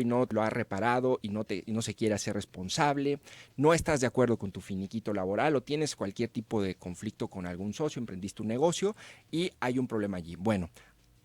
y no lo has reparado y no se quiere hacer responsable, no estás de acuerdo con tu finiquito laboral o tienes cualquier tipo de conflicto con algún socio, emprendiste un negocio y hay un problema allí. Bueno,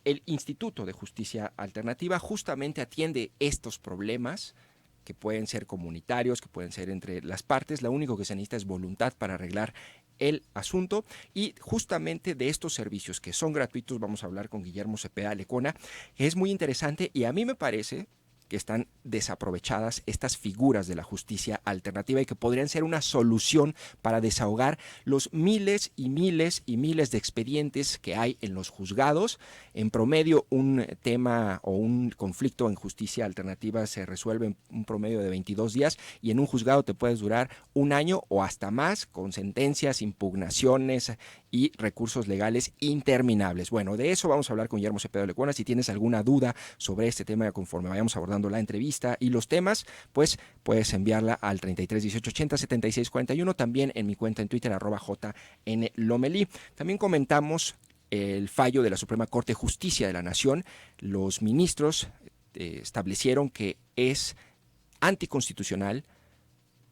el Instituto de Justicia Alternativa justamente atiende estos problemas que pueden ser comunitarios, que pueden ser entre las partes. Lo único que se necesita es voluntad para arreglar el asunto, y justamente de estos servicios que son gratuitos vamos a hablar con Guillermo Cepeda Lecona. Es muy interesante y a mí me parece que están desaprovechadas estas figuras de la justicia alternativa y que podrían ser una solución para desahogar los miles y miles y miles de expedientes que hay en los juzgados. En promedio, un tema o un conflicto en justicia alternativa se resuelve en un promedio de 22 días y en un juzgado te puedes durar un año o hasta más, con sentencias, impugnaciones y recursos legales interminables. Bueno, de eso vamos a hablar con Guillermo Cepeda Lecona. Si tienes alguna duda sobre este tema conforme vayamos abordando la entrevista y los temas, pues puedes enviarla al 33 18 80 76 41, también en mi cuenta en Twitter @jnlomelí. También comentamos el fallo de la Suprema Corte de Justicia de la Nación. Los ministros establecieron que es anticonstitucional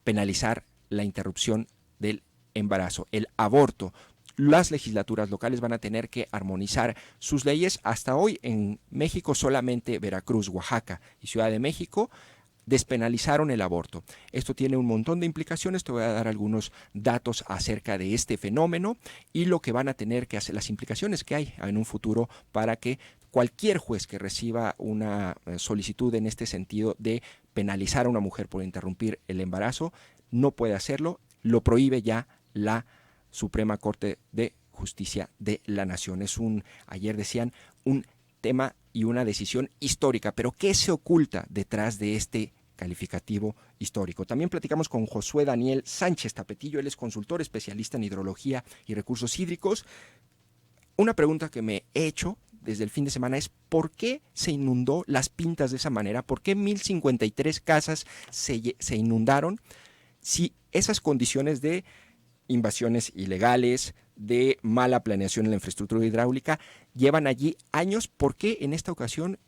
penalizar la interrupción del embarazo, el aborto. Las legislaturas locales van a tener que armonizar sus leyes. Hasta hoy en México solamente Veracruz, Oaxaca y Ciudad de México despenalizaron el aborto. Esto tiene un montón de implicaciones. Te voy a dar algunos datos acerca de este fenómeno y lo que van a tener que hacer, las implicaciones que hay en un futuro para que cualquier juez que reciba una solicitud en este sentido de penalizar a una mujer por interrumpir el embarazo no puede hacerlo. Lo prohíbe ya la Suprema Corte de Justicia de la Nación. Ayer decían, un tema y una decisión histórica. Pero ¿qué se oculta detrás de este calificativo histórico? También platicamos con Josué Daniel Sánchez Tapetillo. Él es consultor especialista en hidrología y recursos hídricos. Una pregunta que me he hecho desde el fin de semana es ¿por qué se inundó Las Pintas de esa manera? ¿Por qué 1053 casas se inundaron? Si esas condiciones de invasiones ilegales, de mala planeación en la infraestructura hidráulica, llevan allí años. ¿Por qué en esta ocasión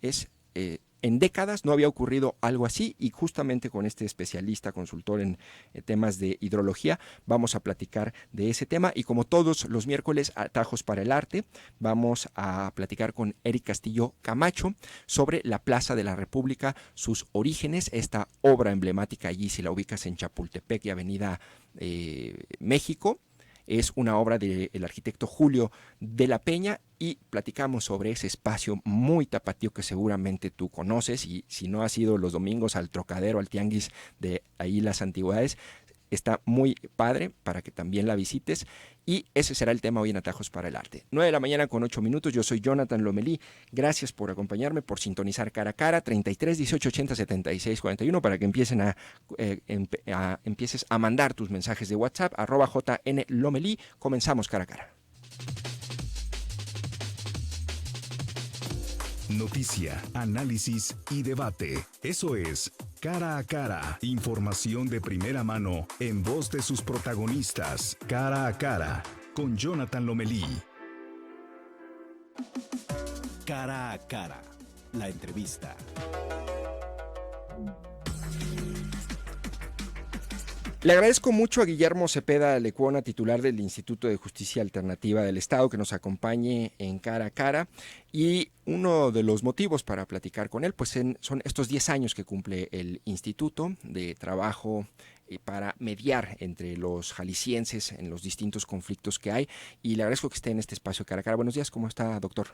en décadas no había ocurrido algo así? Y justamente con este especialista, consultor en temas de hidrología, vamos a platicar de ese tema. Y como todos los miércoles, Atajos para el Arte, vamos a platicar con Eric Castillo Camacho sobre la Plaza de la República, sus orígenes, esta obra emblemática allí, si la ubicas en Chapultepec y Avenida México. Es una obra del arquitecto Julio de la Peña y platicamos sobre ese espacio muy tapatío que seguramente tú conoces, y si no has ido los domingos al Trocadero, al Tianguis de ahí las antigüedades, está muy padre para que también la visites. Y ese será el tema hoy en Atajos para el Arte. 9 de la mañana con 8 minutos. Yo soy Jonathan Lomelí. Gracias por acompañarme, por sintonizar Cara a Cara. 33 18 80 76 41 para que empieces a mandar tus mensajes de WhatsApp. @JNLomelí. Comenzamos Cara a Cara. Noticia, análisis y debate. Eso es Cara a Cara. Información de primera mano en voz de sus protagonistas. Cara a Cara con Jonathan Lomelí. Cara a Cara. La entrevista. Le agradezco mucho a Guillermo Cepeda Lecona, titular del Instituto de Justicia Alternativa del Estado, que nos acompañe en Cara a Cara. Y uno de los motivos para platicar con él, pues son estos 10 años que cumple el Instituto de trabajo para mediar entre los jaliscienses en los distintos conflictos que hay. Y le agradezco que esté en este espacio Cara a Cara. Buenos días, ¿cómo está, doctor?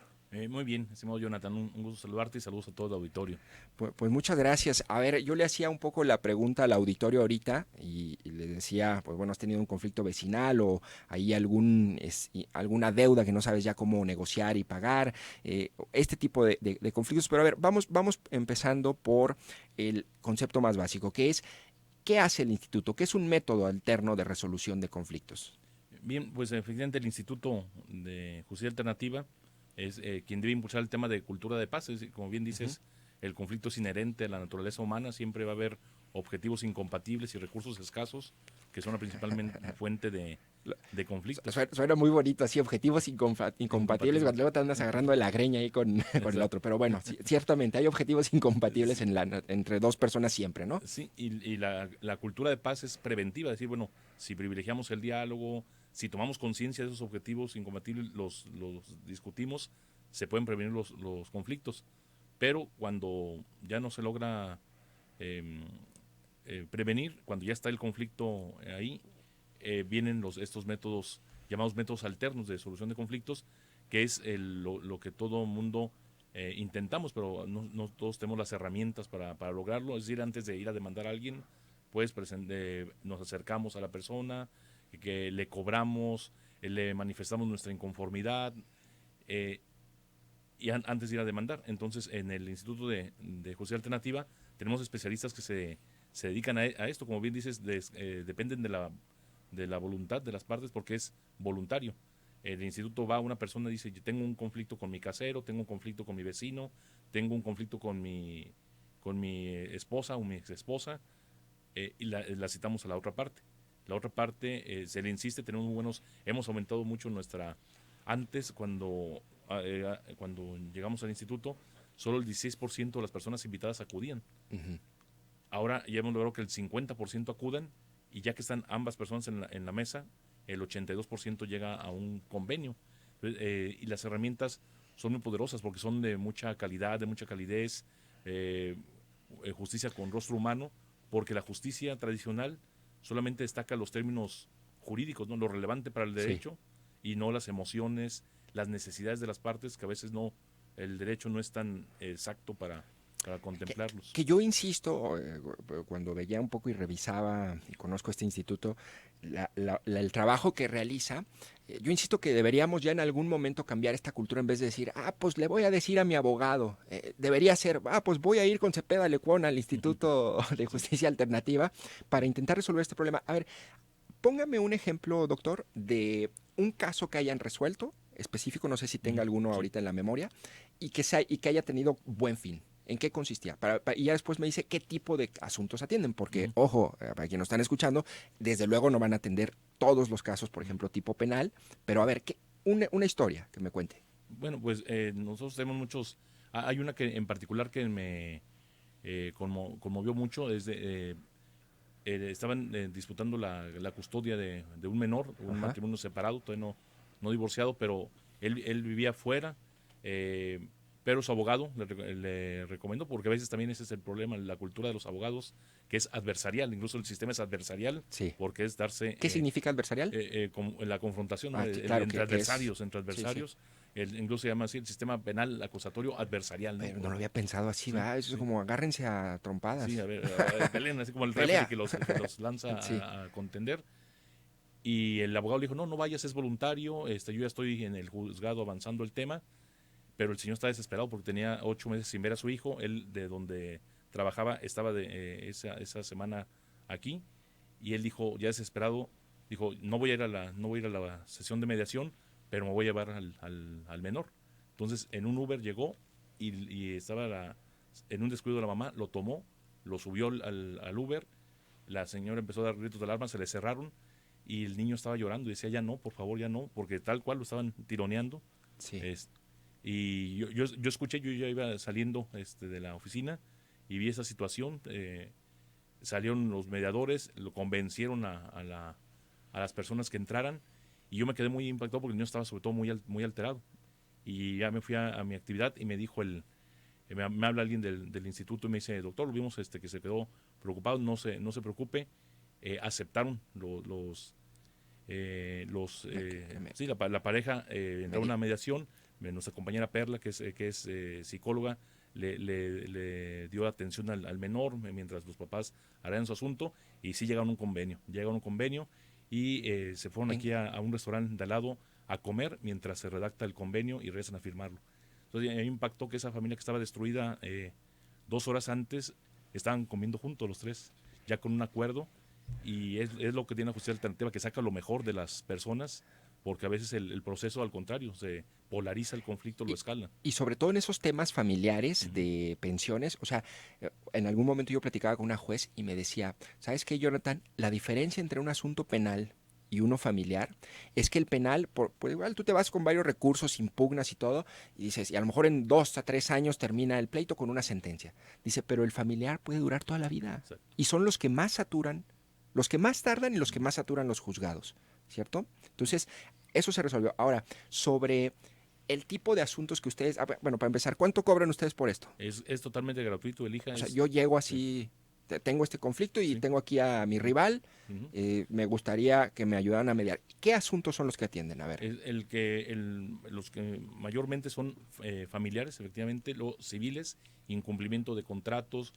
Muy bien, estimado Jonathan, un gusto saludarte y saludos a todo el auditorio. Pues muchas gracias. A ver, yo le hacía un poco la pregunta al auditorio ahorita y le decía, pues bueno, has tenido un conflicto vecinal o hay alguna deuda que no sabes ya cómo negociar y pagar, este tipo de conflictos. Pero a ver, vamos empezando por el concepto más básico, que es, ¿qué hace el instituto? ¿Qué es un método alterno de resolución de conflictos? Bien, pues efectivamente el Instituto de Justicia Alternativa es quien debe impulsar el tema de cultura de paz. Como bien dices, el conflicto es inherente a la naturaleza humana, siempre va a haber objetivos incompatibles y recursos escasos, que son la principal fuente de conflictos. Suena muy bonito, así, objetivos incompatibles, cuando luego te andas agarrando de la greña ahí con el otro. Pero bueno, ciertamente hay objetivos incompatibles Sí. entre dos personas siempre, ¿no? Sí, y la cultura de paz es preventiva, decir, bueno, si privilegiamos el diálogo, si tomamos conciencia de esos objetivos incompatibles, los discutimos, se pueden prevenir los conflictos. Pero cuando ya no se logra eh, prevenir, cuando ya está el conflicto ahí, vienen estos métodos, llamados métodos alternos de solución de conflictos, que es lo que todo mundo intentamos, pero no todos tenemos las herramientas para lograrlo. Es decir, antes de ir a demandar a alguien, pues nos acercamos a la persona, que le cobramos, le manifestamos nuestra inconformidad, y antes de ir a demandar. Entonces, en el Instituto de Justicia Alternativa tenemos especialistas que se dedican a esto. Como bien dices, dependen de la voluntad de las partes, porque es voluntario. El instituto va a una persona y dice, yo tengo un conflicto con mi casero, tengo un conflicto con mi vecino, tengo un conflicto con mi esposa o mi ex esposa, y la citamos a la otra parte. La otra parte se le insiste, hemos aumentado mucho antes cuando llegamos al instituto, solo el 16% de las personas invitadas acudían. Uh-huh. Ahora ya hemos logrado que el 50% acudan, y ya que están ambas personas en la mesa, el 82% llega a un convenio. Y las herramientas son muy poderosas porque son de mucha calidad, de mucha calidez, justicia con rostro humano, porque la justicia tradicional solamente destaca los términos jurídicos, ¿no? Lo relevante para el derecho, sí, y no las emociones, las necesidades de las partes, que a veces el derecho no es tan exacto para contemplarlos. Que yo insisto, cuando veía un poco y revisaba y conozco este instituto, el trabajo que realiza, yo insisto que deberíamos ya en algún momento cambiar esta cultura en vez de decir, pues le voy a decir a mi abogado, debería ser, pues voy a ir con Cepeda Lecuona al Instituto de Justicia Alternativa para intentar resolver este problema. A ver, póngame un ejemplo, doctor, de un caso que hayan resuelto, específico, no sé si tenga alguno ahorita en la memoria, y que haya tenido buen fin. ¿En qué consistía? Y ya después me dice qué tipo de asuntos atienden, porque, ojo, para quienes nos están escuchando, desde luego no van a atender todos los casos, por ejemplo, tipo penal, pero a ver, una historia que me cuente. Bueno, pues nosotros tenemos muchos. Hay una que en particular que me conmovió mucho. Estaban disputando la custodia de un menor, un Ajá. matrimonio separado, todavía no divorciado, pero él vivía fuera. Pero su abogado le recomendó, porque a veces también ese es el problema, la cultura de los abogados, que es adversarial, incluso el sistema es adversarial, sí, porque es darse... ¿Qué significa adversarial? La confrontación, ¿no? Claro, entre adversarios. Sí, sí. Incluso se llama así el sistema penal acusatorio adversarial, ¿no? Pero no lo había pensado así, sí, ¿verdad? Eso sí, es como agárrense a trompadas. Sí, a ver, peleen, así como el referee que los lanza sí, a contender. Y el abogado le dijo, no vayas, es voluntario, yo ya estoy en el juzgado avanzando el tema. Pero el señor está desesperado porque tenía 8 meses sin ver a su hijo. Él, de donde trabajaba, estaba esa semana aquí, y él dijo, ya desesperado, dijo, no voy a ir a la sesión de mediación, pero me voy a llevar al menor. Entonces, en un Uber llegó y estaba en un descuido de la mamá, lo tomó, lo subió al Uber, la señora empezó a dar gritos de alarma, se le cerraron, y el niño estaba llorando y decía, ya no, por favor, ya no, porque tal cual lo estaban tironeando. Sí. Y yo escuché, yo ya iba saliendo de la oficina y vi esa situación. Salieron los mediadores, lo convencieron a las personas que entraran, y yo me quedé muy impactado porque el niño estaba sobre todo muy alterado. Y ya me fui a mi actividad y me dijo me habla alguien del instituto y me dice, doctor, lo vimos que se quedó preocupado, no se preocupe, aceptaron la pareja, entró a una mediación. Nuestra compañera Perla, que es psicóloga, le dio atención al menor mientras los papás harán su asunto, y sí llegaron a un convenio, y se fueron aquí a un restaurante de al lado a comer mientras se redacta el convenio y regresan a firmarlo. Entonces, me impactó que esa familia que estaba destruida 2 horas antes, estaban comiendo juntos los tres, ya con un acuerdo, y es lo que tiene la justicia alternativa, que saca lo mejor de las personas porque a veces el proceso, al contrario, se polariza el conflicto, lo escala. Y sobre todo en esos temas familiares Ujú. de pensiones, o sea, en algún momento yo platicaba con una juez y me decía, ¿sabes qué, Jonathan? La diferencia entre un asunto penal y uno familiar es que el penal, por igual tú te vas con varios recursos, impugnas y todo, y dices, y a lo mejor en 2 a 3 años termina el pleito con una sentencia. Dice, pero el familiar puede durar toda la vida. Exacto. Y son los que más saturan, los que más tardan y los que más saturan los juzgados, ¿cierto? Entonces, eso se resolvió. Ahora, sobre el tipo de asuntos que ustedes, bueno, para empezar, ¿cuánto cobran ustedes por esto? Es totalmente gratuito, elija. O sea, yo llego Sí, así, tengo este conflicto y sí. tengo aquí a mi rival, Ujú. me gustaría que me ayudaran a mediar. ¿Qué asuntos son los que atienden? A ver. Los que mayormente son familiares, efectivamente, los civiles, incumplimiento de contratos,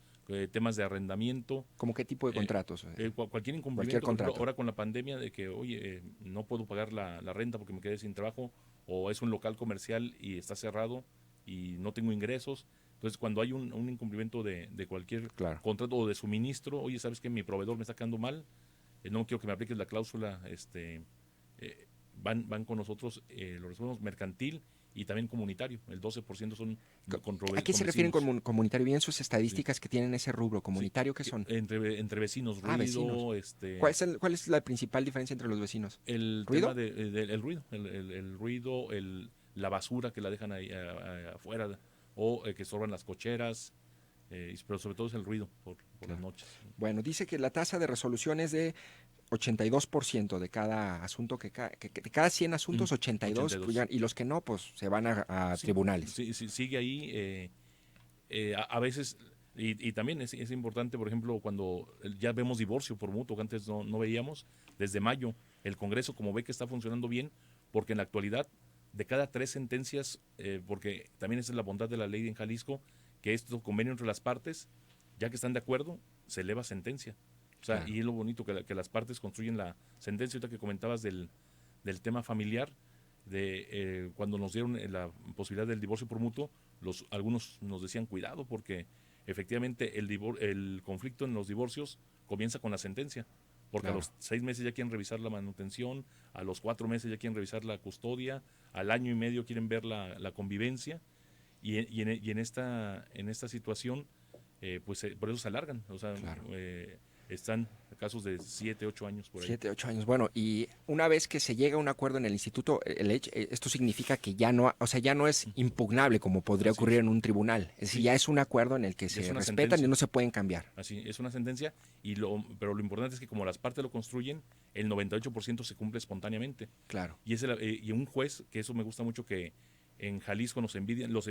temas de arrendamiento, ¿Cómo qué tipo de contratos? cualquier incumplimiento. Cualquier Por ejemplo, contrato. ahora con la pandemia de que, oye, no puedo pagar la renta porque me quedé sin trabajo, o es un local comercial y está cerrado y no tengo ingresos. Entonces, cuando hay un incumplimiento de cualquier Claro. contrato o de suministro, oye, ¿sabes que mi proveedor me está quedando mal? No quiero que me apliques la cláusula, van con nosotros, lo resolvemos mercantil y también comunitario. El 12% son ¿A qué se refieren vecinos. con comunitario? Bien sus Sí, estadísticas que tienen ese rubro sí, comunitario, ¿qué son? entre vecinos, Vecinos. ruido, ¿Cuál es la principal diferencia entre los vecinos? el tema ¿Ruido? el ruido, el ruido, la basura que la dejan ahí afuera, o que sorban las cocheras, pero sobre todo es el ruido por las noches. Bueno, dice que la tasa de resolución es de 82% de cada asunto de cada 100 asuntos, 82, 82. y los que no, pues se van a Sí, tribunales. sí, sí, sigue ahí. A veces, y también es importante, por ejemplo, cuando ya vemos divorcio por mutuo, que antes no veíamos, desde mayo, el Congreso, como ve que está funcionando bien, porque en la actualidad, de cada 3 sentencias, porque también esa es la bondad de la ley en Jalisco, que esto convenio entre las partes, ya que están de acuerdo, se eleva sentencia. O sea, Claro. y es lo bonito que las partes construyen la sentencia. Ahorita que comentabas del tema familiar, cuando nos dieron la posibilidad del divorcio por mutuo, algunos nos decían cuidado porque efectivamente el conflicto en los divorcios comienza con la sentencia, porque Claro. a los 6 meses ya quieren revisar la manutención, a los 4 meses ya quieren revisar la custodia, al año y medio quieren ver la convivencia, y en esta situación, pues por eso se alargan, o sea, Claro. están casos de 7, 8 años por ahí. 7, 8 años. Bueno, y una vez que se llega a un acuerdo en el instituto, esto significa que ya no, o sea, ya no es impugnable como podría Así ocurrir es. en un tribunal. Es decir, Sí. ya es un acuerdo en el que Ya es se una respetan sentencia. y no se pueden cambiar. Así, es una sentencia, pero lo importante es que como las partes lo construyen, el 98% se cumple espontáneamente. Claro. Y un juez, que eso me gusta mucho, que en Jalisco nos envidian los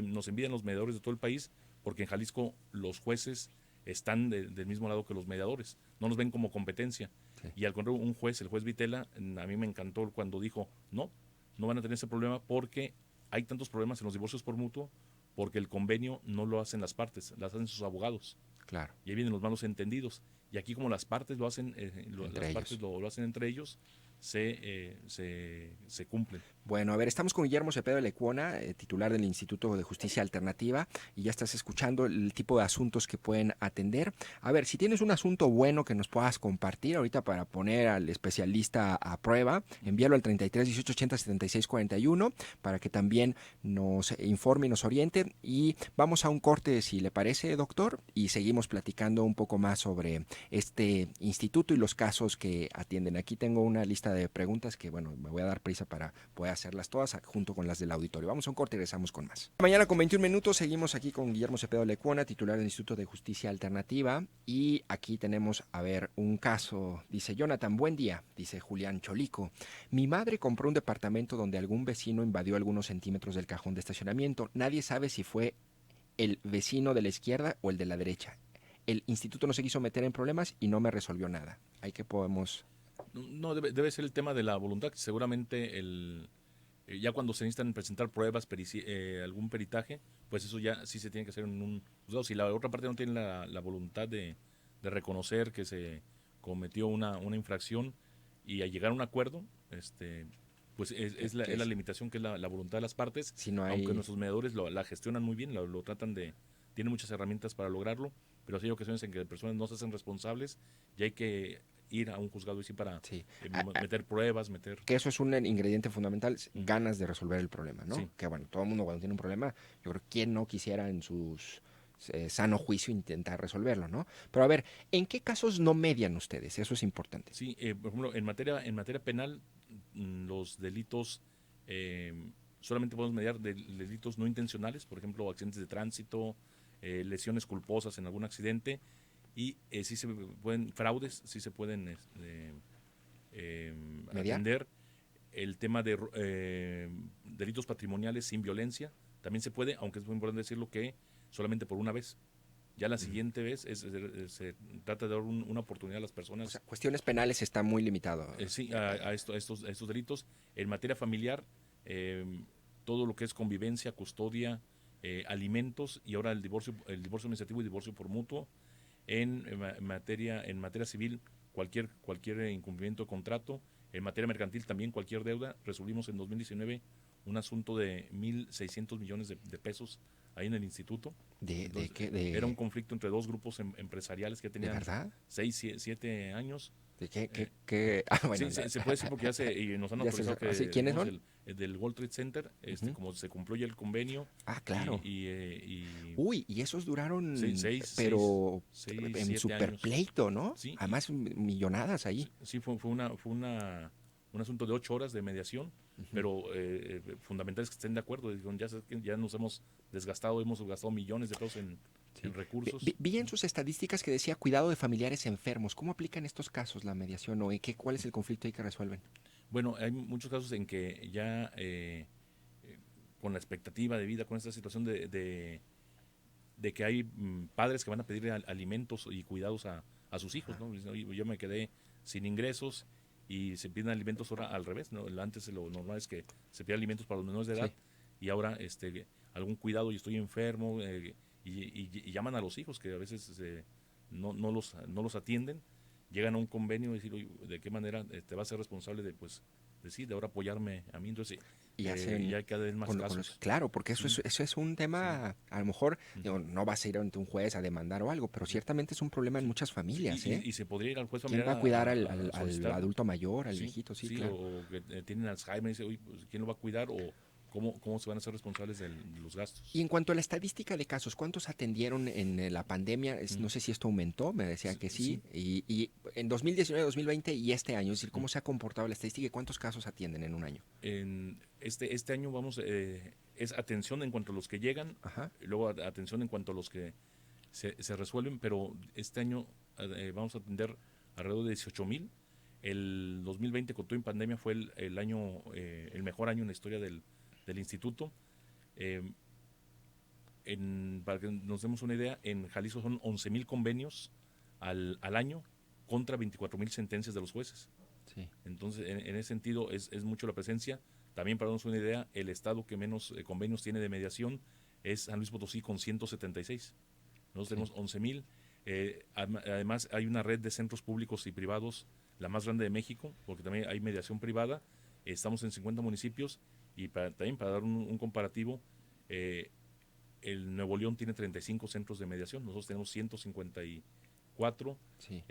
mediadores de todo el país, porque en Jalisco los jueces están del mismo lado que los mediadores, no nos ven como competencia. Sí. Y al contrario, el juez Vitela, a mí me encantó cuando dijo, no van a tener ese problema porque hay tantos problemas en los divorcios por mutuo, porque el convenio no lo hacen las partes, lo hacen sus abogados. Claro. Y ahí vienen los malos entendidos. Y aquí como las partes lo hacen, lo hacen entre ellos, se cumplen. Bueno, a ver, estamos con Guillermo Cepeda Lecuona, titular del Instituto de Justicia Alternativa, y ya estás escuchando el tipo de asuntos que pueden atender. A ver, si tienes un asunto bueno que nos puedas compartir ahorita para poner al especialista a prueba, envíalo al 33 18 80 76 41 para que también nos informe y nos oriente. Y vamos a un corte, si le parece, doctor, y seguimos platicando un poco más sobre este instituto y los casos que atienden. Aquí tengo una lista de preguntas que, bueno, me voy a dar prisa para poder hacerlas todas junto con las del auditorio. Vamos a un corte y regresamos con más. Mañana con 21 minutos seguimos aquí con Guillermo Cepeda Lecuona, titular del Instituto de Justicia Alternativa, y aquí tenemos, a ver, un caso. Dice Jonathan, buen día, dice Julián Cholico. Mi madre compró un departamento donde algún vecino invadió algunos centímetros del cajón de estacionamiento. Nadie sabe si fue el vecino de la izquierda o el de la derecha. El instituto no se quiso meter en problemas y no me resolvió nada. Ahí que podemos... No, debe ser el tema de la voluntad. Seguramente ya cuando se necesitan presentar pruebas, algún peritaje, pues eso ya sí se tiene que hacer en un juzgado. Si la otra parte no tiene la voluntad de reconocer que se cometió una infracción y a llegar a un acuerdo, pues es la limitación, que es la voluntad de las partes, Si no hay... aunque nuestros mediadores la gestionan muy bien, lo tratan tienen muchas herramientas para lograrlo, pero sí hay ocasiones en que personas no se hacen responsables y hay que ir a un juzgado y sí para Sí. meter pruebas, meter... Que eso es un ingrediente fundamental, ganas de resolver el problema, ¿no? Sí. Que bueno, todo el mundo cuando tiene un problema, yo creo que quién no quisiera en sus sano juicio intentar resolverlo, ¿no? Pero a ver, ¿en qué casos no median ustedes? Eso es importante. Sí, por ejemplo, en materia penal, los delitos, eh, solamente podemos mediar delitos no intencionales, por ejemplo, accidentes de tránsito, lesiones culposas en algún accidente, y sí se pueden, fraudes, sí se pueden ¿Mediar? atender. El tema de delitos patrimoniales sin violencia, también se puede, aunque es muy importante decirlo que solamente por una vez. Ya la siguiente vez se trata de dar una oportunidad a las personas. O sea, cuestiones penales está muy limitado. Sí, a estos delitos. En materia familiar, todo lo que es convivencia, custodia, alimentos y ahora el divorcio administrativo y divorcio por mutuo. En materia civil, cualquier incumplimiento de contrato. En materia mercantil también cualquier deuda. Resolvimos en 2019 un asunto de 1.600 millones de pesos ahí en el instituto. ¿De qué? Era un conflicto entre dos grupos empresariales que tenían ¿De verdad? 6, 7 años. ¿De qué? Bueno, Sí, se puede decir porque y nos han ya autorizado que... ¿sí? ¿Quiénes son? El del World Trade Center, como se cumplió ya el convenio. Ah, claro. Y Uy, y esos duraron, pero en 7 super años. pleito, ¿no? Sí, Además, millonadas ahí. Sí, fue un asunto de 8 horas de mediación, pero fundamental es que estén de acuerdo. Ya nos hemos desgastado, hemos gastado millones de pesos en recursos. Vi en sus estadísticas que decía cuidado de familiares enfermos. ¿Cómo aplican estos casos la mediación o cuál es el conflicto ahí que resuelven? Bueno, hay muchos casos en que ya con la expectativa de vida, con esta situación de que hay padres que van a pedir alimentos y cuidados a sus hijos, ¿no? Yo me quedé sin ingresos y se piden alimentos ahora al revés, ¿no? Antes lo normal es que se piden alimentos para los menores de edad, sí, y ahora algún cuidado y estoy enfermo, y llaman a los hijos que a veces no los atienden, llegan a un convenio y decir, ¿de qué manera te vas a ser responsable de ahora apoyarme a mí? Entonces y hay cada vez más casos. Claro, porque eso es un tema, a lo mejor no vas a ir ante un juez a demandar o algo, pero ciertamente es un problema en muchas familias. Y se podría ir al juez familiar. ¿Quién va a cuidar al adulto mayor, al viejito? Sí, claro. O que tienen Alzheimer y dice, ¿quién lo va a cuidar? O ¿cómo se van a hacer responsables de los gastos? Y en cuanto a la estadística de casos, ¿cuántos atendieron en la pandemia? No sé si esto aumentó, me decían que sí. Y en 2019, 2020 y este año, es decir, ¿cómo se ha comportado la estadística y cuántos casos atienden en un año? En este año es atención en cuanto a los que llegan, luego atención en cuanto a los que se resuelven, pero este año vamos a atender alrededor de 18,000. El 2020, con todo en pandemia, fue el año, el mejor año en la historia del instituto. Para que nos demos una idea, en Jalisco son 11,000 convenios al año contra 24,000 sentencias de los jueces. Sí. Entonces, en ese sentido, es mucho la presencia. También, para darnos una idea, el estado que menos convenios tiene de mediación es San Luis Potosí, con 176. Nosotros tenemos 11,000. Además, hay una red de centros públicos y privados, la más grande de México, porque también hay mediación privada. Estamos en 50 municipios. Y también para dar un comparativo, el Nuevo León tiene 35 centros de mediación, nosotros tenemos 154, sí,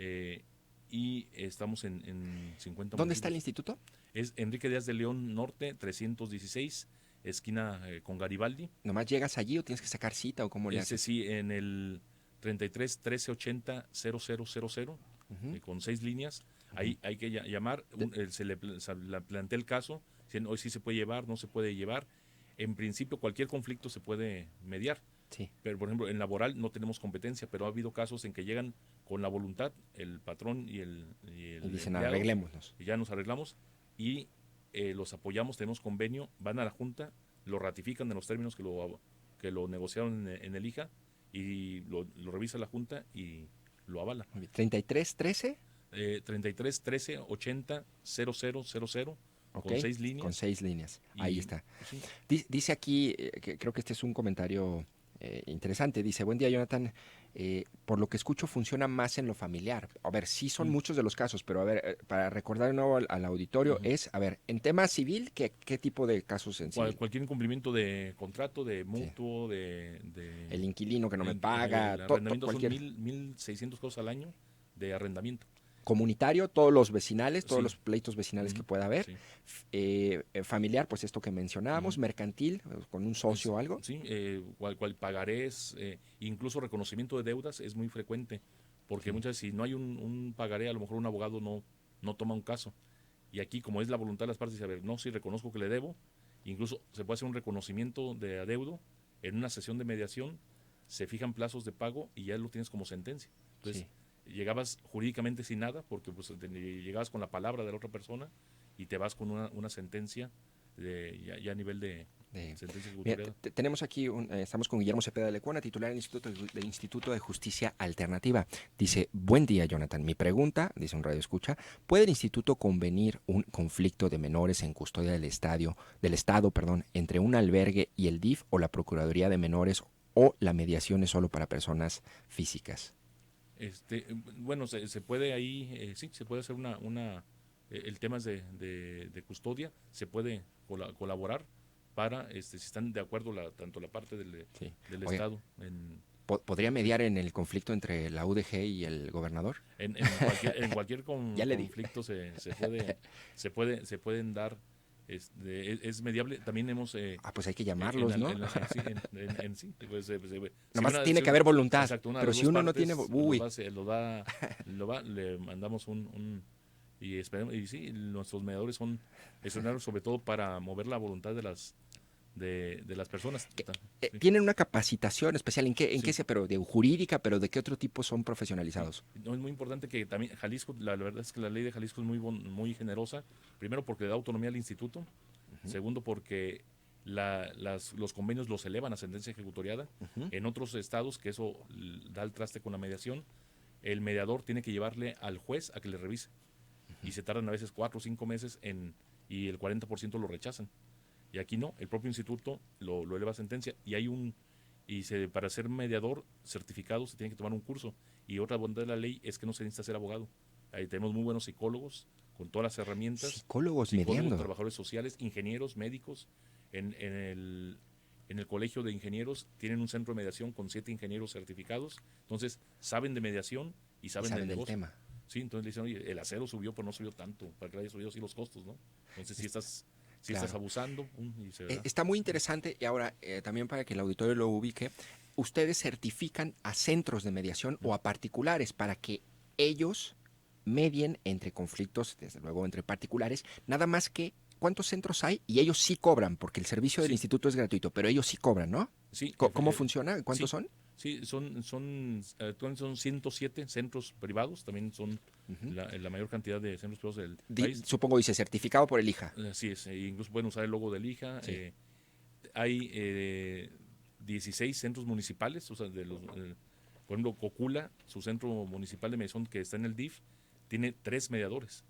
y estamos en 50 ¿Dónde está el instituto? Es Enrique Díaz de León Norte, 316, esquina con Garibaldi. ¿Nomás llegas allí o tienes que sacar cita o cómo le haces? Sí, en el 33 13 80 0000, con 6 líneas. Ahí hay que llamar, se le plantea el caso. Hoy sí se puede llevar, no se puede llevar. En principio, cualquier conflicto se puede mediar. Sí. Pero, por ejemplo, en laboral no tenemos competencia, pero ha habido casos en que llegan con la voluntad, el patrón y el dicen, empleado, arreglémonos. Y ya nos arreglamos y los apoyamos, tenemos convenio, van a la Junta, lo ratifican en los términos que lo negociaron en el IJA y lo revisa la Junta y lo avala. 33 13 33 13 80 0000. Okay, con 6 líneas. Con 6 líneas. Ahí está. Sí. Dice aquí, que creo que este es un comentario interesante. Dice, buen día, Jonathan. Por lo que escucho, funciona más en lo familiar. A ver, sí son muchos de los casos, pero a ver, para recordar de nuevo al auditorio, a ver, en tema civil, ¿qué tipo de casos en civil? Cualquier incumplimiento de contrato, de mutuo, el inquilino que no me el paga, arrendamiento cualquier... son 1,600 cosas al año de arrendamiento. Comunitario, todos los vecinales, todos Sí. los pleitos vecinales que pueda haber. Sí. Familiar, pues esto que mencionábamos, mercantil, con un socio o algo. Sí, cual pagarés, incluso reconocimiento de deudas es muy frecuente, porque muchas veces si no hay un pagaré, a lo mejor un abogado no toma un caso. Y aquí, como es la voluntad de las partes, a ver, no, sí reconozco que le debo, incluso se puede hacer un reconocimiento de adeudo en una sesión de mediación, se fijan plazos de pago y ya lo tienes como sentencia. Entonces, llegabas jurídicamente sin nada, porque pues, llegabas con la palabra de la otra persona y te vas con una sentencia ya a nivel de sentencia ejecutoriada. Tenemos aquí, estamos con Guillermo Cepeda de Lecuona, titular del Instituto de Justicia Alternativa. Dice, buen día, Jonathan. Mi pregunta, dice un radio escucha, ¿puede el instituto convenir un conflicto de menores en custodia del Estado, entre un albergue y el DIF o la Procuraduría de Menores, o la mediación es solo para personas físicas? Bueno, se puede ahí, sí, se puede hacer el tema es de custodia, se puede colaborar para, si están de acuerdo tanto la parte del Estado. ¿Podría mediar en el conflicto entre la UDG y el gobernador? En cualquier conflicto se pueden dar. Es mediable. También hemos... pues hay que llamarlos, ¿no? Sí, pues, nomás tiene que haber voluntad. Exacto, pero si uno no tiene... le mandamos y esperemos, y sí, nuestros mediadores son extraordinarios, sobre todo para mover la voluntad de las personas. ¿Tienen una capacitación especial? ¿En qué pero de jurídica, pero de qué otro tipo son profesionalizados? No, es muy importante que también Jalisco, la verdad es que la ley de Jalisco es muy generosa. Primero porque le da autonomía al instituto. Segundo porque los convenios los elevan a sentencia ejecutoriada. En otros estados, que eso da el traste con la mediación, el mediador tiene que llevarle al juez a que le revise. Y se tardan a veces 4 o 5 meses y el 40% lo rechazan. Y aquí no, el propio instituto lo eleva a sentencia para ser mediador certificado se tiene que tomar un curso. Y otra bondad de la ley es que no se necesita ser abogado. Ahí tenemos muy buenos psicólogos con todas las herramientas. Psicólogos mediando. Trabajadores sociales, ingenieros, médicos. En el colegio de ingenieros tienen un centro de mediación con 7 ingenieros certificados. Entonces saben de mediación y saben del tema. Sí, entonces le dicen, oye, el acero subió, pero no subió tanto, para que haya subido así los costos, ¿no? Entonces si estás abusando. Está muy interesante, y ahora también para que el auditorio lo ubique, ustedes certifican a centros de mediación o a particulares para que ellos medien entre conflictos, desde luego entre particulares, nada más que ¿cuántos centros hay? Y ellos sí cobran, porque el servicio del instituto es gratuito, pero ellos sí cobran, ¿no? Sí. ¿Cómo funciona? ¿Cuántos son? Sí, son 107 centros privados, también son la mayor cantidad de centros privados del país. Supongo dice certificado por el IJA. Así es, incluso pueden usar el logo del IJA. Sí. Hay 16 centros municipales, o sea, por ejemplo, Cocula, su centro municipal de mediación que está en el DIF, tiene 3 mediadores.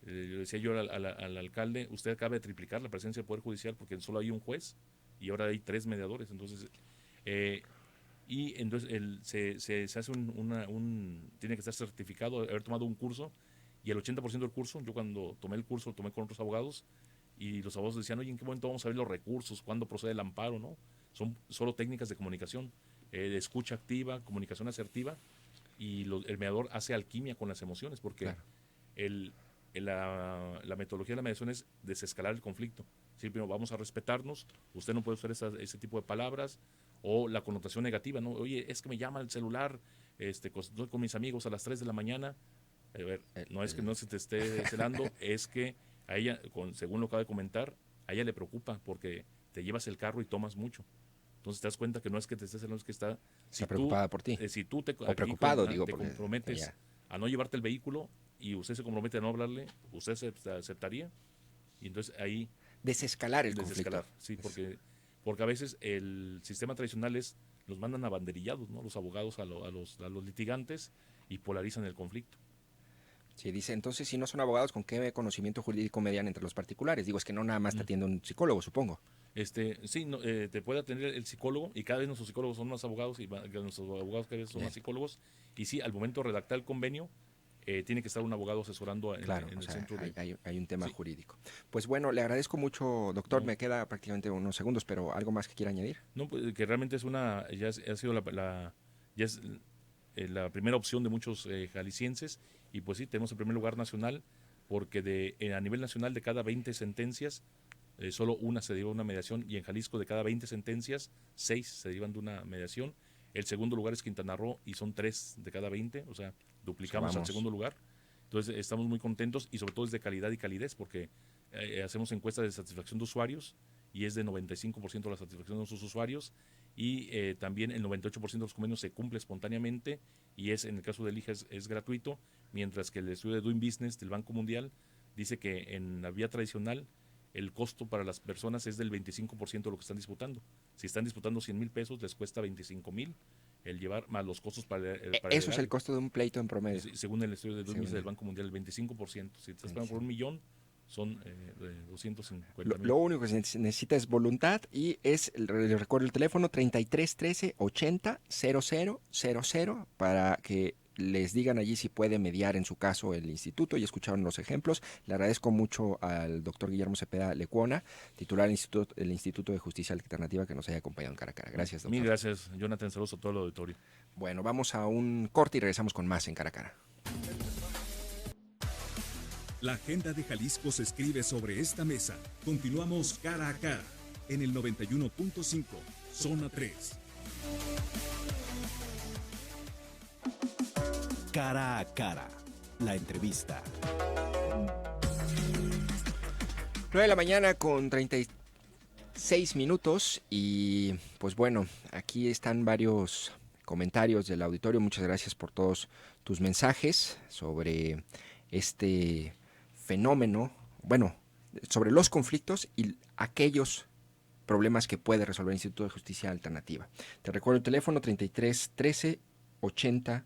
Yo decía yo al alcalde, usted acaba de triplicar la presencia del Poder Judicial porque solo hay un juez y ahora hay 3 mediadores. Entonces, se hace tiene que estar certificado, haber tomado un curso, y el 80% del curso, yo cuando tomé el curso, lo tomé con otros abogados, y los abogados decían, oye, ¿en qué momento vamos a ver los recursos? ¿Cuándo procede el amparo? ¿No? Son solo técnicas de comunicación, de escucha activa, comunicación asertiva, y el mediador hace alquimia con las emociones, porque la metodología de la mediación es desescalar el conflicto. Sí, primero vamos a respetarnos, usted no puede usar ese tipo de palabras, o la connotación negativa, ¿no? Oye, es que me llama el celular, estoy con mis amigos a las 3 de la mañana. A ver, no es que no se te esté celando, es que a ella, según lo que acaba de comentar, a ella le preocupa porque te llevas el carro y tomas mucho. Entonces te das cuenta que no es que te estés celando, es que está preocupada por ti. Si tú te comprometes a no llevarte el vehículo y usted se compromete a no hablarle, ¿usted se aceptaría? Y entonces ahí... Desescalar el conflicto. Sí, porque a veces el sistema tradicional los mandan abanderillados, ¿no? Los abogados a los litigantes y polarizan el conflicto. Sí, dice, entonces si no son abogados, ¿con qué conocimiento jurídico median entre los particulares? Digo, es que no nada más te atiende un psicólogo, supongo. Sí, no, te puede atender el psicólogo y cada vez nuestros psicólogos son más abogados y nuestros abogados cada vez son Bien. más psicólogos. Y sí, al momento de redactar el convenio, tiene que estar un abogado asesorando Claro, en o el sea, centro de... hay un tema Sí. jurídico. Pues bueno, le agradezco mucho, doctor. No. Me queda prácticamente unos segundos, pero ¿algo más que quiera añadir? No, pues, que realmente es ha sido ya es la primera opción de muchos jaliscienses y pues sí, tenemos el primer lugar nacional porque a nivel nacional de cada 20 sentencias, solo una se deriva de una mediación y en Jalisco de cada 20 sentencias, 6 se derivan de una mediación. El segundo lugar es Quintana Roo y son 3 de cada 20, o sea, duplicamos al segundo lugar. Entonces estamos muy contentos y sobre todo es de calidad y calidez porque hacemos encuestas de satisfacción de usuarios y es de 95% la satisfacción de nuestros usuarios y también el 98% de los convenios se cumple espontáneamente y en el caso de Elija es gratuito, mientras que el estudio de Doing Business del Banco Mundial dice que en la vía tradicional el costo para las personas es del 25% de lo que están disputando. Si están disputando 100,000 pesos, les cuesta 25,000 el llevar más los costos para Eso es el costo de un pleito en promedio. según el estudio de Doing Business Según del Banco Mundial, el 25%. Si estás pagando por 1,000,000, son 250,000. Lo único que se necesita es voluntad y les recuerdo el teléfono 33 13 80 0000 para que les digan allí si puede mediar en su caso el instituto. Y escucharon los ejemplos. Le agradezco mucho al doctor Guillermo Cepeda Lecuona, titular del Instituto de Justicia Alternativa, que nos haya acompañado en cara a cara. Gracias, doctor. Mil gracias, Jonathan. Saludos a todo el auditorio. Bueno, vamos a un corte y regresamos con más en cara a cara. La agenda de Jalisco se escribe sobre esta mesa. Continuamos cara a cara en el 91.5, zona 3. Cara a cara, la entrevista. 9 de la mañana con 36 minutos y pues bueno, aquí están varios comentarios del auditorio. Muchas gracias por todos tus mensajes sobre este fenómeno, bueno, sobre los conflictos y aquellos problemas que puede resolver el Instituto de Justicia Alternativa. Te recuerdo el teléfono 33 13 80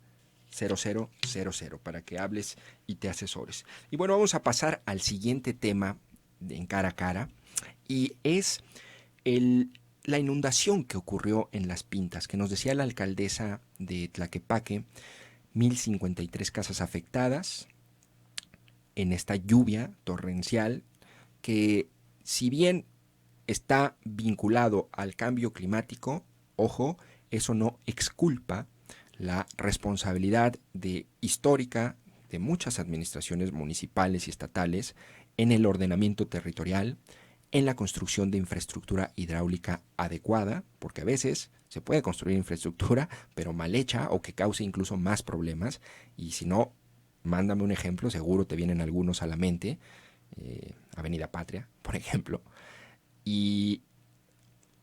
0000 para que hables y te asesores. Y bueno, vamos a pasar al siguiente tema en cara a cara y es la inundación que ocurrió en Las Pintas, que nos decía la alcaldesa de Tlaquepaque, 1,053 casas afectadas en esta lluvia torrencial que, si bien está vinculado al cambio climático, ojo, eso no exculpa la responsabilidad histórica de muchas administraciones municipales y estatales en el ordenamiento territorial, en la construcción de infraestructura hidráulica adecuada, porque a veces se puede construir infraestructura, pero mal hecha o que cause incluso más problemas, y si no, mándame un ejemplo, seguro te vienen algunos a la mente, Avenida Patria, por ejemplo. Y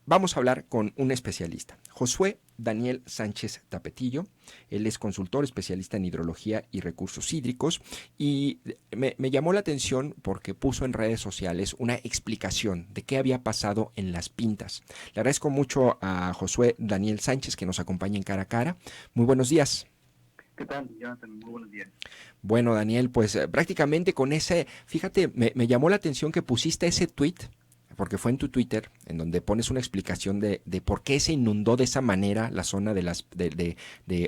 vamos a hablar con un especialista, Josué Daniel Sánchez Tapetillo. Él es consultor especialista en hidrología y recursos hídricos y me llamó la atención porque puso en redes sociales una explicación de qué había pasado en Las Pintas. Le agradezco mucho a Josué Daniel Sánchez que nos acompaña en cara a cara. Muy buenos días. ¿Qué tal, Jonathan? Muy buenos días. Bueno, Daniel, pues prácticamente con fíjate, me llamó la atención que pusiste ese tweet, porque fue en tu Twitter, en donde pones una explicación de por qué se inundó de esa manera la zona de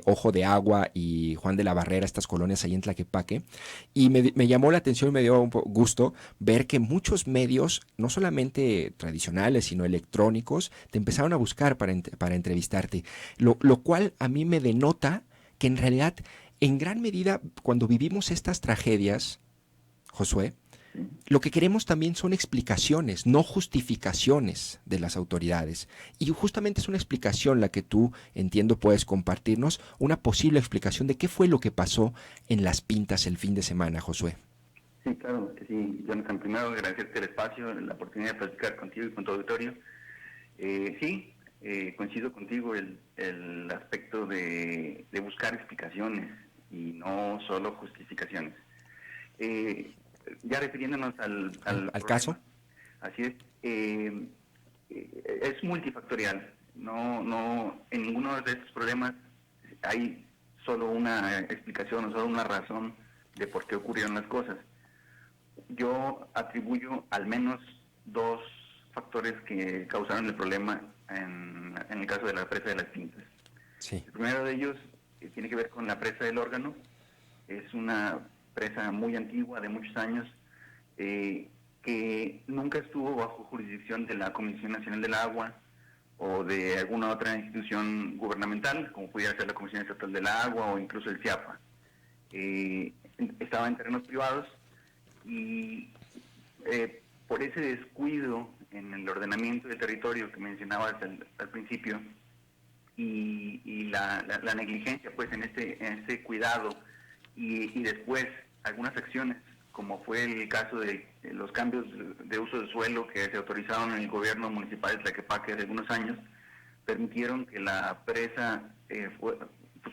Ojo de Agua y Juan de la Barrera, estas colonias ahí en Tlaquepaque, y me llamó la atención y me dio un gusto ver que muchos medios, no solamente tradicionales, sino electrónicos, te empezaron a buscar para entrevistarte, lo cual a mí me denota que en realidad, en gran medida, cuando vivimos estas tragedias, Josué, lo que queremos también son explicaciones, no justificaciones de las autoridades. Y justamente es una explicación la que tú, entiendo, puedes compartirnos, una posible explicación de qué fue lo que pasó en Las Pintas el fin de semana, Josué. Sí, claro que sí, Jonathan. Primero, agradecerte el espacio, la oportunidad de platicar contigo y con tu auditorio. Coincido contigo el aspecto de buscar explicaciones y no solo justificaciones. Ya refiriéndonos al caso. Así es multifactorial. No, en ninguno de estos problemas hay solo una explicación o solo una razón de por qué ocurrieron las cosas. Yo atribuyo al menos 2 factores que causaron el problema en el caso de la presa de las Pintas. Sí. El primero de ellos tiene que ver con la presa del Órgano. Es una presa muy antigua, de muchos años, que nunca estuvo bajo jurisdicción de la Comisión Nacional del Agua o de alguna otra institución gubernamental, como pudiera ser la Comisión Estatal del Agua o incluso el CIAPA. Estaba en terrenos privados y por ese descuido en el ordenamiento del territorio que mencionabas al principio y la negligencia pues en este cuidado y después algunas acciones, como fue el caso de los cambios de uso del suelo que se autorizaron en el gobierno municipal de Tlaquepaque hace algunos años, permitieron que la presa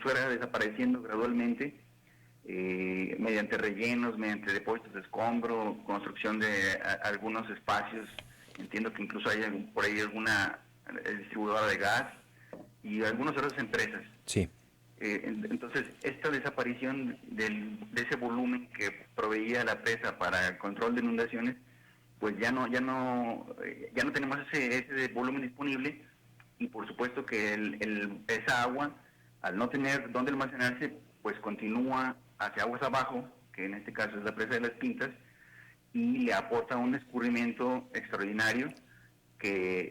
fuera desapareciendo gradualmente mediante rellenos, mediante depósitos de escombro, construcción de algunos espacios. Entiendo que incluso hay por ahí alguna distribuidora de gas y algunas otras empresas. Sí. Entonces, esta desaparición de ese volumen que proveía la presa para el control de inundaciones, pues ya no tenemos ese volumen disponible, y por supuesto que esa agua, al no tener dónde almacenarse, pues continúa hacia aguas abajo, que en este caso es la presa de las Pintas, y le aporta un escurrimiento extraordinario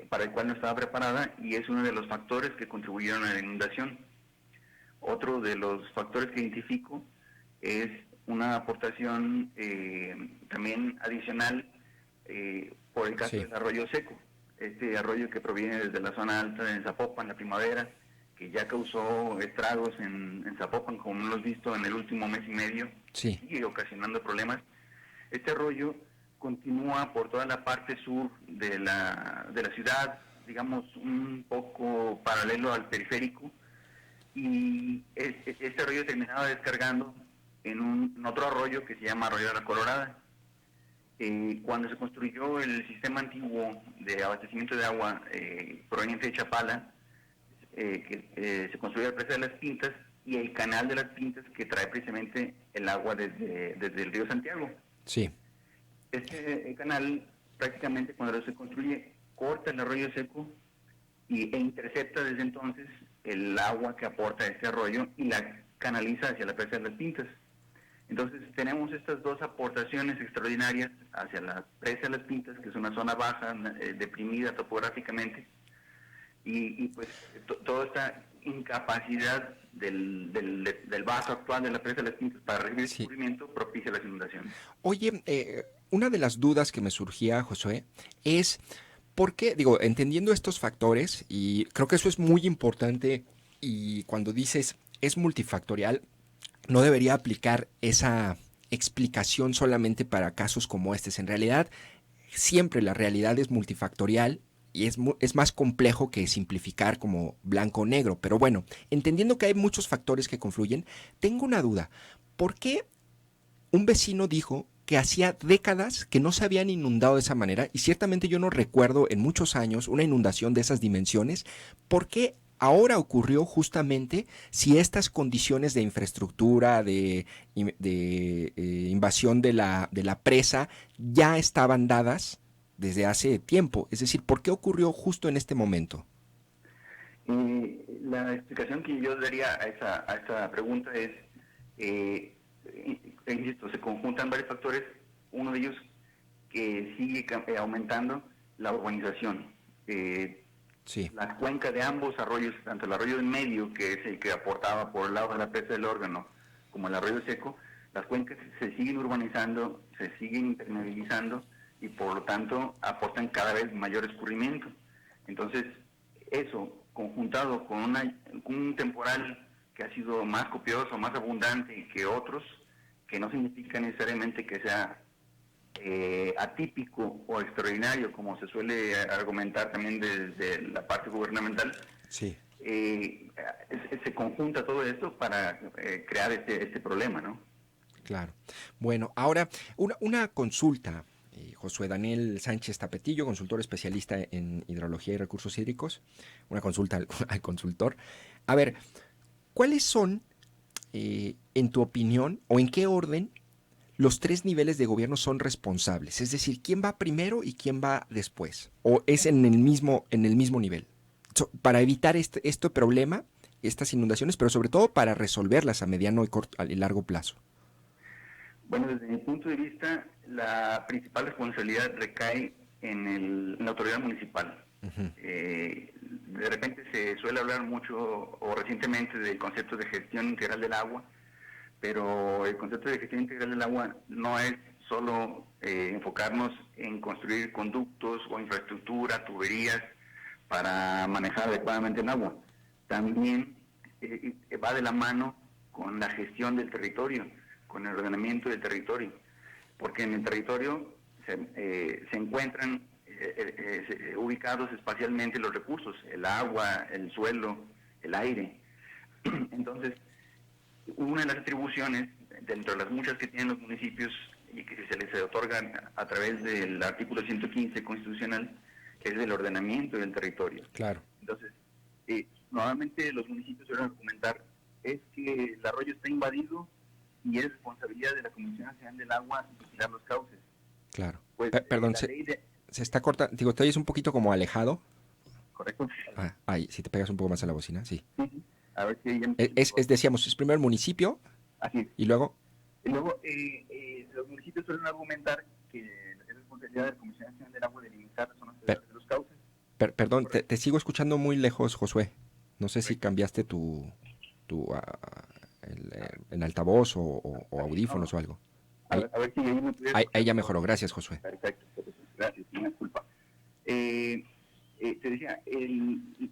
para el cual no estaba preparada, y es uno de los factores que contribuyeron a la inundación. Otro de los factores que identifico es una aportación también adicional por el caso del arroyo seco. Este arroyo que proviene desde la zona alta de Zapopan, la primavera, que ya causó estragos en Zapopan, como hemos visto en el último mes y medio, sí, sigue ocasionando problemas. Este arroyo continúa por toda la parte sur de la ciudad, digamos un poco paralelo al periférico, y este arroyo terminaba descargando en otro arroyo que se llama Arroyo de la Colorada. Cuando se construyó el sistema antiguo de abastecimiento de agua proveniente de Chapala, se construyó la presa de las Pintas y el canal de las Pintas, que trae precisamente el agua desde el río Santiago. Sí. Este canal, prácticamente cuando se construye, corta el arroyo seco e intercepta desde entonces el agua que aporta este arroyo y la canaliza hacia la presa de las Pintas. Entonces tenemos estas 2 aportaciones extraordinarias hacia la presa de las Pintas, que es una zona baja, deprimida topográficamente, y pues toda esta incapacidad del vaso actual de la presa de las Pintas para recibir descubrimiento propicia las inundaciones. Oye, una de las dudas que me surgía, Josué, es por qué, entendiendo estos factores, y creo que eso es muy importante, y cuando dices es multifactorial, no debería aplicar esa explicación solamente para casos como estos. En realidad, siempre la realidad es multifactorial y es más complejo que simplificar como blanco o negro. Pero bueno, entendiendo que hay muchos factores que confluyen, tengo una duda. ¿Por qué un vecino dijo que hacía décadas que no se habían inundado de esa manera? Y ciertamente yo no recuerdo en muchos años una inundación de esas dimensiones. ¿Por qué ahora ocurrió justamente si estas condiciones de infraestructura, de invasión de la presa ya estaban dadas desde hace tiempo? Es decir, ¿por qué ocurrió justo en este momento? La explicación que yo daría a esta pregunta es, insisto, se conjuntan varios factores. Uno de ellos que sigue aumentando, la urbanización. Sí. La cuenca de ambos arroyos, tanto el arroyo en medio, que es el que aportaba por el lado de la presa del Órgano, como el arroyo seco, las cuencas se siguen urbanizando, se siguen impermeabilizando y por lo tanto aportan cada vez mayor escurrimiento. Entonces, eso, conjuntado con un temporal que ha sido más copioso, más abundante que otros, que no significa necesariamente que sea atípico o extraordinario, como se suele argumentar también desde la parte gubernamental. Sí. Se conjunta todo esto para crear este problema, ¿no? Claro. Bueno, ahora una consulta, Josué Daniel Sánchez Tapetillo, consultor especialista en hidrología y recursos hídricos, una consulta al consultor. A ver, ¿cuáles son, en tu opinión, o en qué orden, los 3 niveles de gobierno son responsables? Es decir, ¿quién va primero y quién va después? ¿O es en el mismo nivel? Para evitar este problema, estas inundaciones, pero sobre todo para resolverlas a mediano y largo plazo. Bueno, desde mi punto de vista, la principal responsabilidad recae en la autoridad municipal. Uh-huh. De repente se suele hablar mucho o recientemente del concepto de gestión integral del agua, pero el concepto de gestión integral del agua no es solo enfocarnos en construir conductos o infraestructura, tuberías para manejar adecuadamente el agua. También va de la mano con la gestión del territorio, con el ordenamiento del territorio, porque en el territorio se encuentran ubicados espacialmente los recursos, el agua, el suelo, el aire. Entonces, una de las atribuciones, dentro de las muchas que tienen los municipios y que se les otorgan a través del artículo 115 constitucional, que es el ordenamiento del territorio. Claro. Entonces, normalmente los municipios suelen argumentar es que el arroyo está invadido y es responsabilidad de la Comisión Nacional del Agua vigilar los cauces. Claro. Pues, perdón, se está cortando. Digo, te oyes un poquito como alejado. Correcto. Ahí, si te pegas un poco más a la bocina, sí. Sí. A ver si decíamos, es primero el municipio. Así es. Y luego. Los municipios suelen argumentar que es responsabilidad de la Comisión Nacional del Agua delimitar las zonas de los cauces. Perdón, te sigo escuchando muy lejos, Josué. No sé si cambiaste en altavoz o audífonos o algo. A ver si ahí me puedes... Ahí ya mejoró. Gracias, Josué. Perfecto. Gracias, una disculpa. Te decía,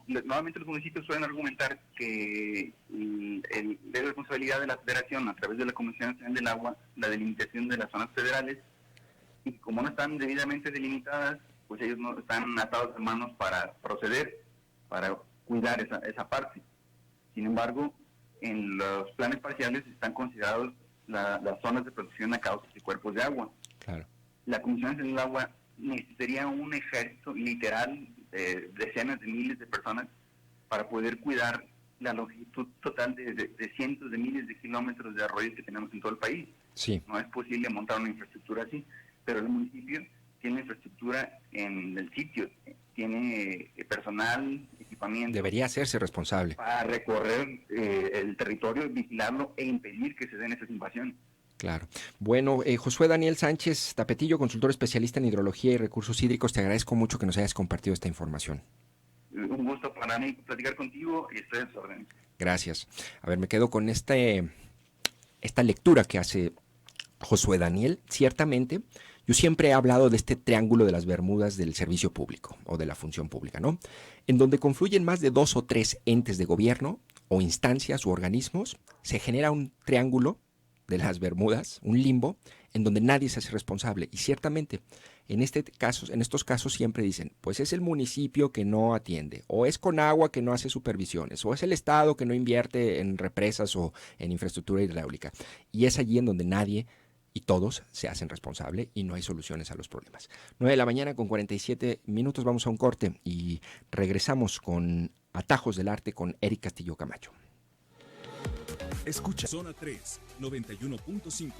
normalmente los municipios suelen argumentar que es responsabilidad de la Federación, a través de la Comisión Nacional del Agua, la delimitación de las zonas federales, y como no están debidamente delimitadas, pues ellos no están atados de manos para proceder, para cuidar esa parte. Sin embargo, en los planes parciales están considerados las zonas de protección a cauces y cuerpos de agua. Claro. La Comisión Nacional del Agua necesitaría un ejército literal, decenas de miles de personas, para poder cuidar la longitud total de cientos de miles de kilómetros de arroyos que tenemos en todo el país. Sí. No es posible montar una infraestructura así, pero el municipio tiene infraestructura en el sitio, tiene personal, equipamiento. Debería hacerse responsable. Para recorrer el territorio, vigilarlo e impedir que se den esas invasiones. Claro. Bueno, Josué Daniel Sánchez Tapetillo, consultor especialista en hidrología y recursos hídricos, te agradezco mucho que nos hayas compartido esta información. Un gusto para mí platicar contigo y estoy a sus órdenes. Gracias. A ver, me quedo con esta lectura que hace Josué Daniel. Ciertamente, yo siempre he hablado de este triángulo de las Bermudas del servicio público o de la función pública, ¿no? En donde confluyen más de 2 o 3 entes de gobierno o instancias u organismos, se genera un triángulo de las Bermudas, un limbo, en donde nadie se hace responsable. Y ciertamente, en estos casos siempre dicen, pues es el municipio que no atiende, o es Conagua que no hace supervisiones, o es el Estado que no invierte en represas o en infraestructura hidráulica. Y es allí en donde nadie y todos se hacen responsable y no hay soluciones a los problemas. 9:47 a.m, vamos a un corte y regresamos con Atajos del Arte con Eric Castillo Camacho. Escucha Zona 3, 91.5.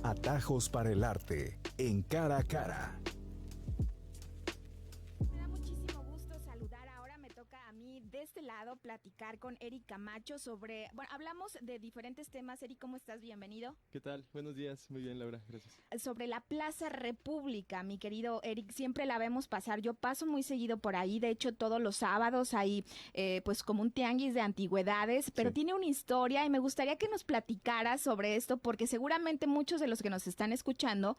Atajos para el arte en Cara a Cara. Me da muchísimo gusto saludar. Ahora me toca a mí de este lado platicar con Eric Camacho sobre... Bueno, hablamos de diferentes temas. Eric, ¿cómo estás? Bienvenido. ¿Qué tal? Buenos días. Muy bien, Laura. Gracias. Sobre la Plaza República, mi querido Eric, siempre la vemos pasar. Yo paso muy seguido por ahí. De hecho, todos los sábados hay pues como un tianguis de antigüedades, pero sí, tiene una historia y me gustaría que nos platicaras sobre esto porque seguramente muchos de los que nos están escuchando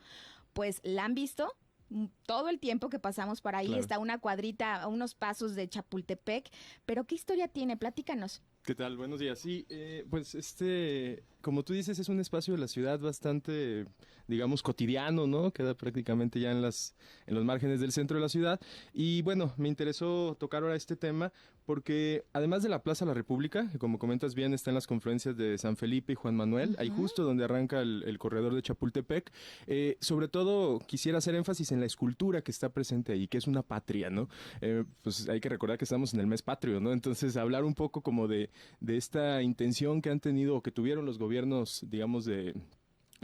pues la han visto todo el tiempo que pasamos por ahí. Claro. Está una cuadrita a unos pasos de Chapultepec, pero ¿qué historia tiene? Platícanos. ¿Qué tal? Buenos días. Sí, pues como tú dices, es un espacio de la ciudad bastante, digamos, cotidiano, ¿no? Queda prácticamente ya en los márgenes del centro de la ciudad. Y bueno, me interesó tocar ahora este tema porque además de la Plaza de la República, que como comentas bien está en las confluencias de San Felipe y Juan Manuel, ahí justo donde arranca el corredor de Chapultepec, sobre todo quisiera hacer énfasis en la escultura que está presente ahí, que es una patria, ¿no? Pues hay que recordar que estamos en el mes patrio, ¿no? Entonces hablar un poco como de de esta intención que han tenido o que tuvieron los gobiernos, digamos,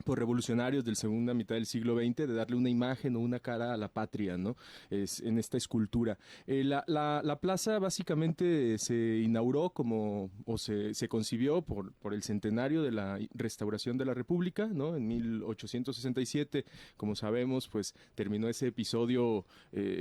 por revolucionarios del segunda mitad del siglo XX, de darle una imagen o una cara a la patria, ¿no? En esta escultura. La plaza básicamente se inauguró se concibió por el centenario de la restauración de la República, ¿no? En 1867, como sabemos, pues terminó ese episodio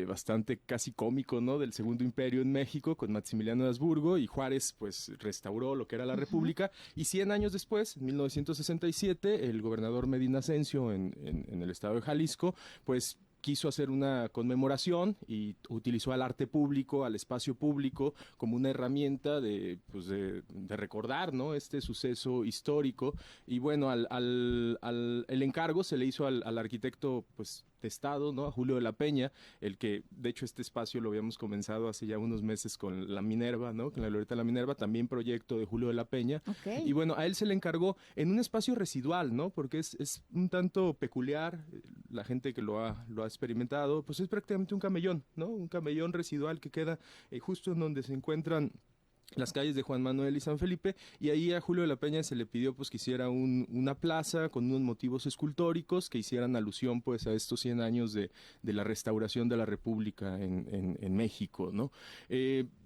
bastante casi cómico, ¿no? Del Segundo Imperio en México con Maximiliano de Habsburgo, y Juárez pues restauró lo que era la República, y 100 años después, en 1967, el gobernador Medina Ascencio en el estado de Jalisco, pues quiso hacer una conmemoración y utilizó al arte público, al espacio público, como una herramienta de recordar, ¿no? Este suceso histórico. Y bueno, el encargo se le hizo al arquitecto, pues, de Estado, ¿no? A Julio de la Peña, el que, de hecho, este espacio lo habíamos comenzado hace ya unos meses con la Minerva, ¿no? Con la Glorieta de la Minerva, también proyecto de Julio de la Peña. Okay. Y bueno, a él se le encargó en un espacio residual, ¿no? Porque es un tanto peculiar, la gente que lo ha experimentado, pues es prácticamente un camellón, ¿no? Un camellón residual que queda justo en donde se encuentran las calles de Juan Manuel y San Felipe, y ahí a Julio de la Peña se le pidió pues que hiciera una plaza con unos motivos escultóricos que hicieran alusión pues a estos 100 años de la restauración de la República en México, ¿no?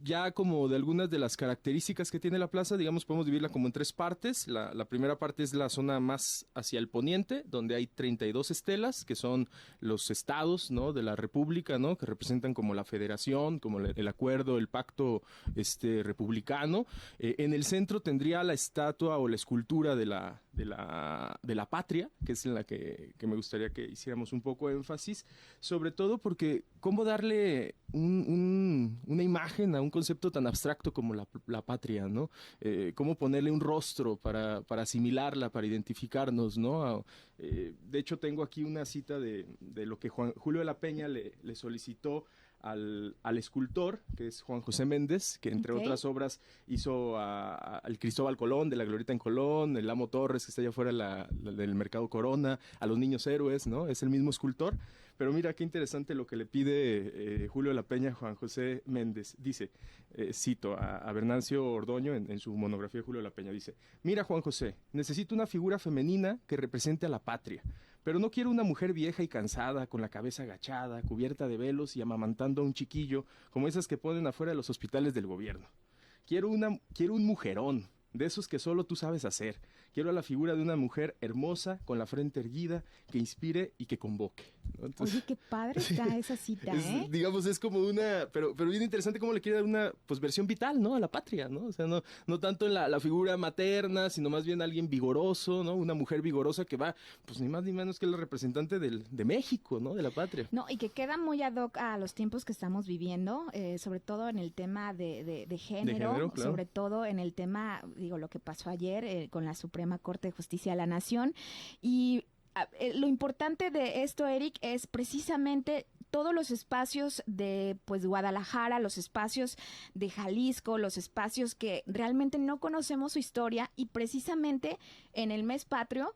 Ya como de algunas de las características que tiene la plaza, digamos, podemos dividirla como en 3 partes. La primera parte es la zona más hacia el poniente, donde hay 32 estelas, que son los estados, ¿no? De la República, ¿no? Que representan como la federación, como el acuerdo, el pacto republicano. En el centro tendría la estatua o la escultura de la patria, que es en la que me gustaría que hiciéramos un poco de énfasis, sobre todo porque cómo darle una imagen a un concepto tan abstracto como la patria, ¿no? Cómo ponerle un rostro para asimilarla, para identificarnos, ¿no? De hecho, tengo aquí una cita de lo que Julio de la Peña le solicitó al escultor, que es Juan José Méndez, que entre otras obras hizo al Cristóbal Colón, de la Glorieta en Colón, el Amo Torres, que está allá afuera del Mercado Corona, a los Niños Héroes, ¿no? Es el mismo escultor. Pero mira qué interesante lo que le pide Julio de la Peña a Juan José Méndez. Dice, cito a Bernancio Ordoño en su monografía de Julio de la Peña, dice: mira, Juan José, necesito una figura femenina que represente a la patria, pero no quiero una mujer vieja y cansada, con la cabeza agachada, cubierta de velos y amamantando a un chiquillo, como esas que ponen afuera de los hospitales del gobierno. Quiero un mujerón, de esos que solo tú sabes hacer. Quiero la figura de una mujer hermosa, con la frente erguida, que inspire y que convoque, ¿no? Entonces, oye, qué padre está esa cita, ¿eh? Digamos, es como pero bien interesante cómo le quiere dar una pues versión vital, ¿no? A la patria, ¿no? O sea, no tanto en la figura materna, sino más bien alguien vigoroso, ¿no? Una mujer vigorosa que va, pues ni más ni menos que la representante de México, ¿no? De la patria. No, y que queda muy ad hoc a los tiempos que estamos viviendo, sobre todo en el tema de género, claro. Sobre todo en el tema, digo, lo que pasó ayer con la Suprema Corte de Justicia de la Nación. Y lo importante de esto, Eric, es precisamente todos los espacios de pues Guadalajara, los espacios de Jalisco, los espacios que realmente no conocemos su historia, y precisamente en el mes patrio,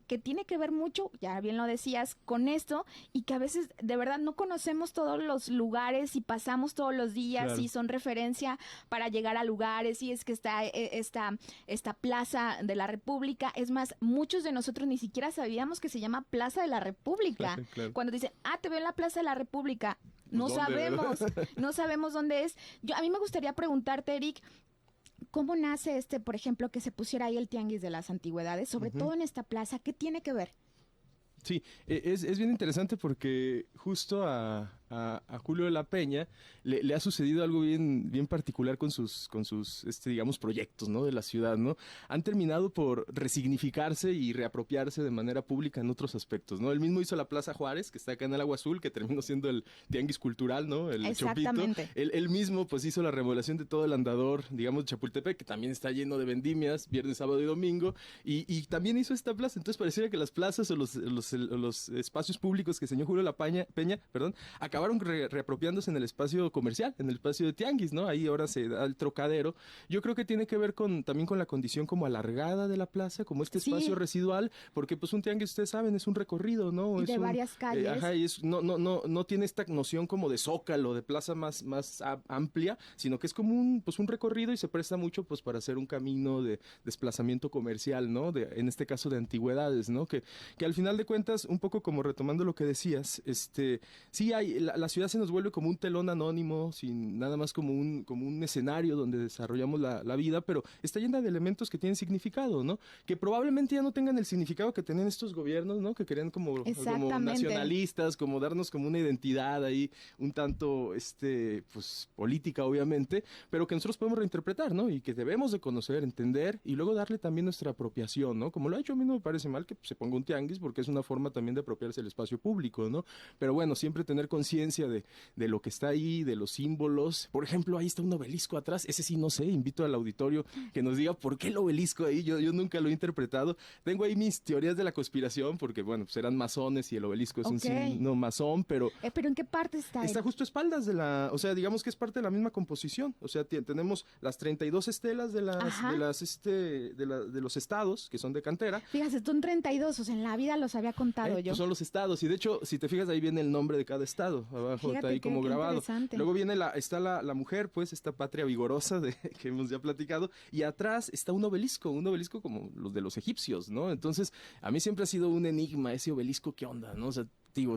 que tiene que ver mucho, ya bien lo decías, con esto, y que a veces de verdad no conocemos todos los lugares y pasamos todos los días, claro, y son referencia para llegar a lugares, y es que está esta Plaza de la República. Es más, muchos de nosotros ni siquiera sabíamos que se llama Plaza de la República. Claro. Cuando dicen, te veo en la Plaza de la República, no sabemos, no sabemos dónde es. A mí me gustaría preguntarte, Eric, ¿cómo nace por ejemplo, que se pusiera ahí el Tianguis de las Antigüedades, sobre todo en esta plaza? ¿Qué tiene que ver? Sí, es bien interesante porque justo a Julio de la Peña le ha sucedido algo bien particular con sus digamos, proyectos, ¿no? De la ciudad, ¿no? Han terminado por resignificarse y reapropiarse de manera pública en otros aspectos, ¿no? Él mismo hizo la Plaza Juárez, que está acá en el Agua Azul, que terminó siendo el Tianguis Cultural, ¿no? El Exactamente. Chopito. Él mismo pues hizo la remodelación de todo el andador, digamos, de Chapultepec, que también está lleno de vendimias, viernes, sábado y domingo, y también hizo esta plaza. Entonces pareciera que las plazas o los espacios públicos que señor Julio de la Peña, acabaron reapropiándose en el espacio comercial, en el espacio de tianguis, ¿no? Ahí ahora se da el trocadero. Yo creo que tiene que ver también con la condición como alargada de la plaza, como este espacio residual, porque pues un tianguis, ustedes saben, es un recorrido, ¿no? Y de varias calles. Y no tiene esta noción como de zócalo, de plaza más amplia, sino que es como un recorrido y se presta mucho pues para hacer un camino de desplazamiento comercial, ¿no? En este caso de antigüedades, ¿no? Que al final de cuentas, un poco como retomando lo que decías, sí la ciudad se nos vuelve como un telón anónimo, sin nada más como un escenario donde desarrollamos la vida, pero está llena de elementos que tienen significado, ¿no? Que probablemente ya no tengan el significado que tenían estos gobiernos, ¿no? Que querían como nacionalistas, como darnos como una identidad ahí un tanto pues política obviamente, pero que nosotros podemos reinterpretar, ¿no? Y que debemos de conocer, entender y luego darle también nuestra apropiación, ¿no? Como lo ha hecho, a mí no me parece mal que se ponga un tianguis porque es una forma también de apropiarse del espacio público, ¿no? Pero bueno, siempre tener conciencia de lo que está ahí, de los símbolos. Por ejemplo, ahí está un obelisco atrás, ese sí no sé, invito al auditorio que nos diga por qué el obelisco ahí, yo nunca lo he interpretado. Tengo ahí mis teorías de la conspiración porque bueno, pues eran masones y el obelisco es un signo masón, pero ¿en qué parte está? Está justo a espaldas o sea, digamos que es parte de la misma composición. O sea, tenemos las 32 estelas de los estados que son de cantera. Fíjate, son 32, o sea, en la vida los había contado yo. Pues son los estados y de hecho, si te fijas ahí viene el nombre de cada estado, abajo está ahí como grabado. Luego viene está la mujer, pues esta patria vigorosa que hemos ya platicado, y atrás está un obelisco como los de los egipcios, ¿no? Entonces, a mí siempre ha sido un enigma ese obelisco, ¿qué onda, no? O sea,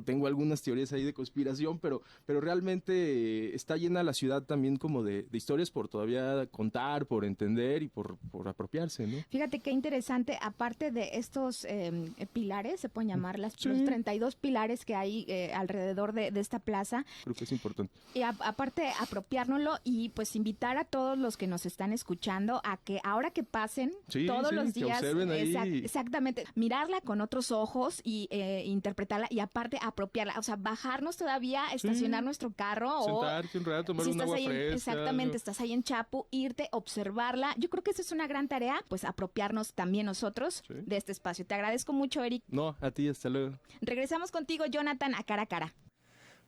tengo algunas teorías ahí de conspiración, pero realmente está llena la ciudad también como de historias por todavía contar, por entender y por apropiarse, ¿no? Fíjate qué interesante, aparte de estos pilares, se pueden llamar los 32 pilares que hay alrededor de esta plaza. Creo que es importante. Y aparte apropiárnoslo y pues invitar a todos los que nos están escuchando a que ahora que pasen todos los días, exactamente, mirarla con otros ojos y interpretarla y aparte apropiarla, o sea, bajarnos todavía, estacionar nuestro carro sentarte un rato, tomar un agua fresca. Exactamente, estás ahí en Chapu, irte, observarla. Yo creo que esa es una gran tarea, pues apropiarnos también nosotros de este espacio. Te agradezco mucho, Eric. No, a ti, hasta luego. Regresamos contigo, Jonathan, a Cara a Cara.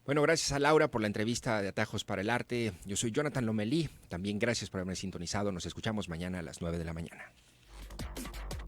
Bueno, gracias a Laura por la entrevista de Atajos para el Arte. Yo soy Jonathan Lomelí. También gracias por haberme sintonizado. Nos escuchamos mañana a las 9 de la mañana.